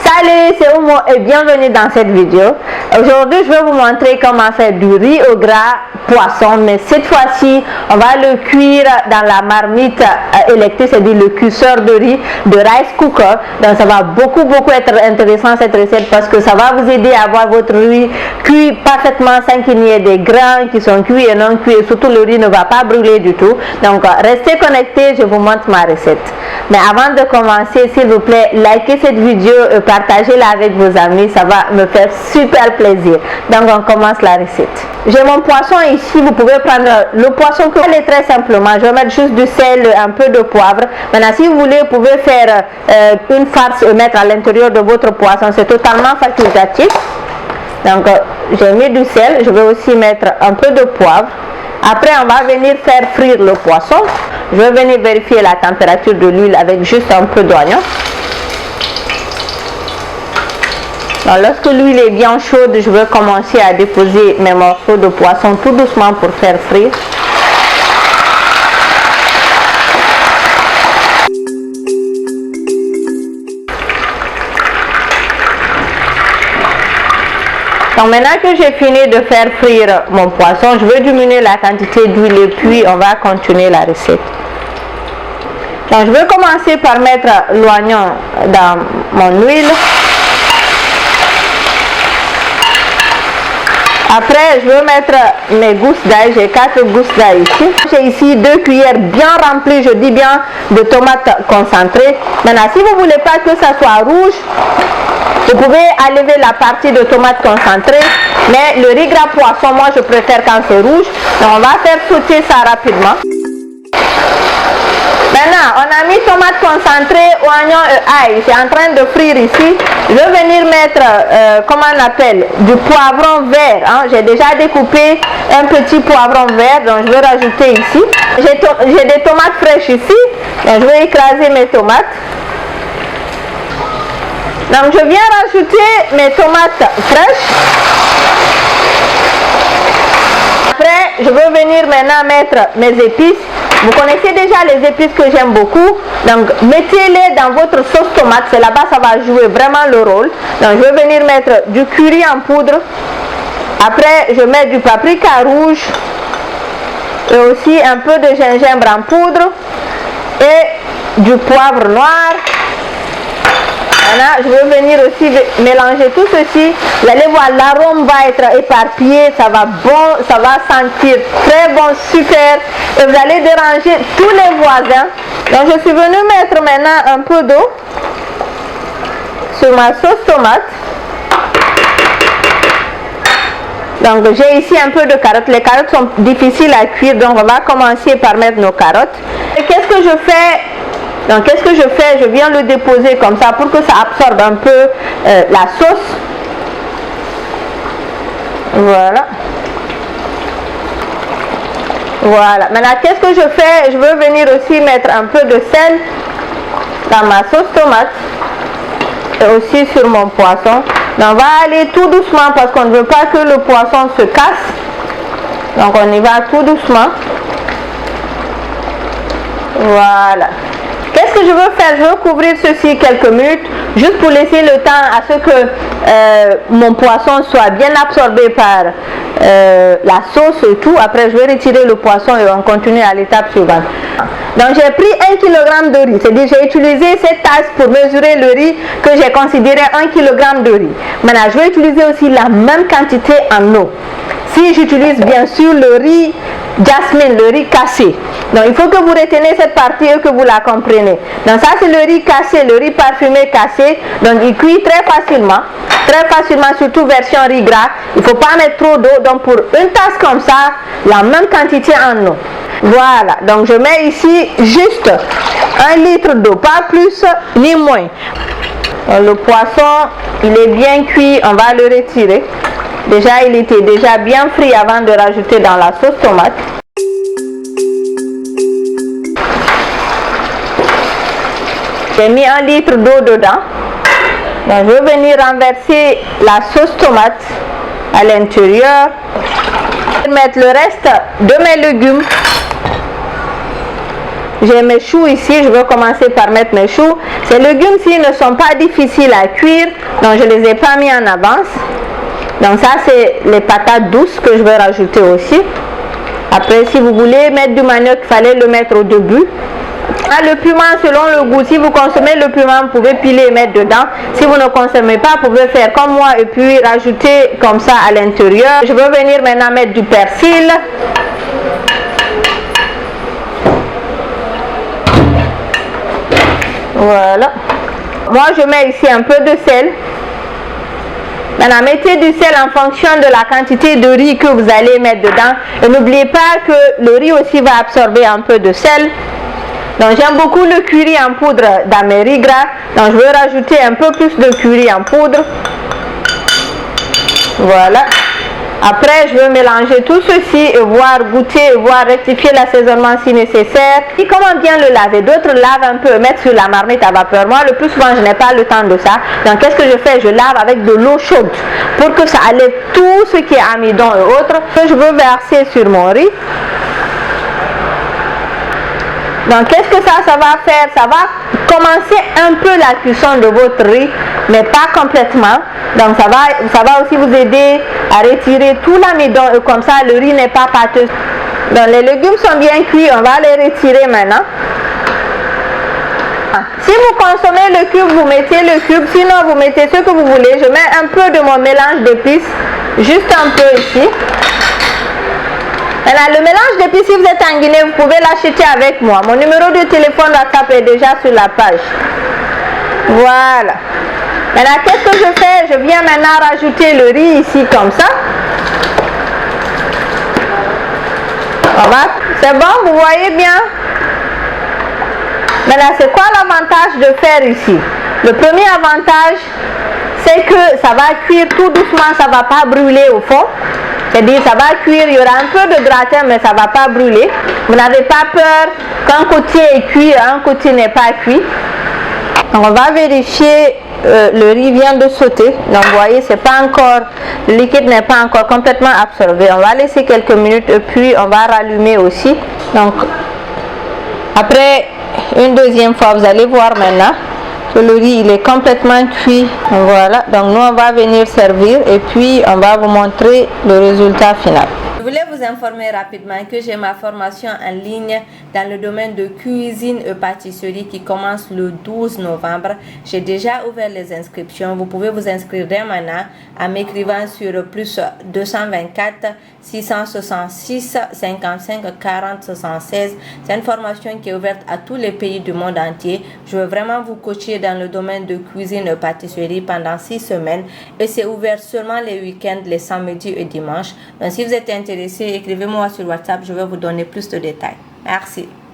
Salut, c'est Omo et bienvenue dans cette vidéo. Aujourd'hui, je vais vous montrer comment faire du riz au gras poisson, mais cette fois-ci, on va le cuire dans la marmite électrique, c'est-à-dire le cuisseur de riz de rice cooker. Donc, ça va beaucoup être intéressant cette recette parce que ça va vous aider à avoir votre riz cuit parfaitement sans qu'il y ait des grains qui sont cuits et non cuits. Et surtout, le riz ne va pas brûler du tout. Donc, restez connectés, je vous montre ma recette. Mais avant de commencer, s'il vous plaît, likez cette vidéo et partagez-la avec vos amis, ça va me faire super plaisir. Donc on commence la recette. J'ai mon poisson ici, vous pouvez prendre le poisson que vous voulez très simplement. Je vais mettre juste du sel, un peu de poivre. Maintenant si vous voulez, vous pouvez faire une farce et mettre à l'intérieur de votre poisson, c'est totalement facultatif. Donc j'ai mis du sel, je vais aussi mettre un peu de poivre. Après, on va venir faire frire le poisson. Je vais venir vérifier la température de l'huile avec juste un peu d'oignon. Lorsque l'huile est bien chaude, je vais commencer à déposer mes morceaux de poisson tout doucement pour faire frire. Donc maintenant que j'ai fini de faire frire mon poisson, je vais diminuer la quantité d'huile et puis on va continuer la recette. Donc je vais commencer par mettre l'oignon dans mon huile. Après, je vais mettre mes gousses d'ail. J'ai 4 gousses d'ail ici. J'ai ici 2 cuillères bien remplies, je dis bien, de tomates concentrées. Maintenant, si vous ne voulez pas que ça soit rouge, vous pouvez enlever la partie de tomate concentrée. Mais le riz gras poisson, moi, je préfère quand c'est rouge. Donc, on va faire sauter ça rapidement. Maintenant, on a mis tomate concentrée, oignon et ail. C'est en train de frire ici. Je vais venir mettre, comment on appelle, du poivron vert. Hein. J'ai déjà découpé un petit poivron vert, donc je vais rajouter ici. J'ai des tomates fraîches ici, donc je vais écraser mes tomates. Donc je viens rajouter mes tomates fraîches. Après, je vais venir maintenant mettre mes épices. Vous connaissez déjà les épices que j'aime beaucoup. Donc, mettez-les dans votre sauce tomate. C'est là-bas, ça va jouer vraiment le rôle. Donc, je vais venir mettre du curry en poudre. Après, je mets du paprika rouge. Et aussi un peu de gingembre en poudre. Et du poivre noir. Maintenant, je vais venir aussi mélanger tout ceci. Vous allez voir, l'arôme va être éparpillé, ça va bon, ça va sentir très bon, super. Et vous allez déranger tous les voisins. Donc, je suis venue mettre maintenant un peu d'eau sur ma sauce tomate. Donc, j'ai ici un peu de carottes. Les carottes sont difficiles à cuire, donc on va commencer par mettre nos carottes. Et qu'est-ce que je fais? Donc, qu'est-ce que je fais? Je viens le déposer comme ça pour que ça absorbe un peu la sauce. Voilà. Voilà. Maintenant, qu'est-ce que je fais? Je veux venir aussi mettre un peu de sel dans ma sauce tomate. Et aussi sur mon poisson. Donc, on va aller tout doucement parce qu'on ne veut pas que le poisson se casse. Donc, on y va tout doucement. Voilà. Qu'est-ce que je veux faire? Je veux couvrir ceci quelques minutes, juste pour laisser le temps à ce que mon poisson soit bien absorbé par la sauce et tout. Après, je vais retirer le poisson et on continue à l'étape suivante. Donc, j'ai pris 1 kg de riz. C'est-à-dire, j'ai utilisé cette tasse pour mesurer le riz que j'ai considéré 1 kg de riz. Maintenant, je vais utiliser aussi la même quantité en eau. Si j'utilise bien sûr le riz jasmine, le riz cassé. Donc il faut que vous reteniez cette partie et que vous la compreniez. Donc ça c'est le riz cassé, le riz parfumé cassé. Donc il cuit très facilement, surtout version riz gras. Il ne faut pas mettre trop d'eau. Donc pour une tasse comme ça, la même quantité en eau. Voilà, donc je mets ici juste 1 litre d'eau, pas plus ni moins. Donc, le poisson, il est bien cuit, on va le retirer. Déjà, il était déjà bien frit avant de rajouter dans la sauce tomate. J'ai mis 1 litre d'eau dedans. Donc, je vais venir renverser la sauce tomate à l'intérieur. Je vais mettre le reste de mes légumes. J'ai mes choux ici, je vais commencer par mettre mes choux. Ces légumes-ci ne sont pas difficiles à cuire, donc je ne les ai pas mis en avance. Donc ça, c'est les patates douces que je vais rajouter aussi. Après, si vous voulez mettre du manioc, il fallait le mettre au début. Ah, le piment, selon le goût, si vous consommez le piment, vous pouvez piler et mettre dedans. Si vous ne consommez pas, vous pouvez faire comme moi et puis rajouter comme ça à l'intérieur. Je vais venir maintenant mettre du persil. Voilà. Moi, je mets ici un peu de sel. Maintenant, mettez du sel en fonction de la quantité de riz que vous allez mettre dedans. Et n'oubliez pas que le riz aussi va absorber un peu de sel. Donc, j'aime beaucoup le curry en poudre dans mes riz gras. Donc, je vais rajouter un peu plus de curry en poudre. Voilà. Après, je vais mélanger tout ceci et voir goûter, et voir rectifier l'assaisonnement si nécessaire. Et comment bien le laver? D'autres lavent un peu, mettre sur la marmite à vapeur. Moi, le plus souvent, je n'ai pas le temps de ça. Donc, qu'est-ce que je fais? Je lave avec de l'eau chaude pour que ça enlève tout ce qui est amidon et autres. Que je veux verser sur mon riz. Donc, qu'est-ce que ça va faire? Ça va commencer un peu la cuisson de votre riz, mais pas complètement. Donc, ça va aussi vous aider à retirer tout l'amidon et comme ça, le riz n'est pas pâteux. Donc, les légumes sont bien cuits. On va les retirer maintenant. Si vous consommez le cube, vous mettez le cube. Sinon, vous mettez ce que vous voulez. Je mets un peu de mon mélange d'épices, juste un peu ici. Maintenant, le mélange d'épices, si vous êtes en Guinée, vous pouvez l'acheter avec moi. Mon numéro de téléphone WhatsApp est déjà sur la page. Voilà. Maintenant, qu'est-ce que je fais? Je viens maintenant rajouter le riz ici comme ça. C'est bon, vous voyez bien? Maintenant, c'est quoi l'avantage de faire ici? Le premier avantage, c'est que ça va cuire tout doucement, ça ne va pas brûler au fond. C'est-à-dire, ça va cuire, il y aura un peu de gratin, mais ça ne va pas brûler. Vous n'avez pas peur qu'un côté est cuit et un côté n'est pas cuit. Donc, on va vérifier, le riz vient de sauter. Donc, vous voyez, c'est pas encore, le liquide n'est pas encore complètement absorbé. On va laisser quelques minutes et puis on va rallumer aussi. Donc, après une deuxième fois, vous allez voir maintenant que le riz il est complètement cuit. Voilà, donc nous on va venir servir et puis on va vous montrer le résultat final. Je voulais vous informer rapidement que j'ai ma formation en ligne dans le domaine de cuisine et pâtisserie qui commence le 12 novembre. J'ai déjà ouvert les inscriptions. Vous pouvez vous inscrire dès maintenant en m'écrivant sur plus 224 666 55 40 76. C'est une formation qui est ouverte à tous les pays du monde entier. Je veux vraiment vous coacher dans le domaine de cuisine et pâtisserie pendant 6 semaines et c'est ouvert seulement les week-ends, les samedis et dimanches. Donc si vous êtes intéressé, écrivez-moi sur WhatsApp, je vais vous donner plus de détails. Merci.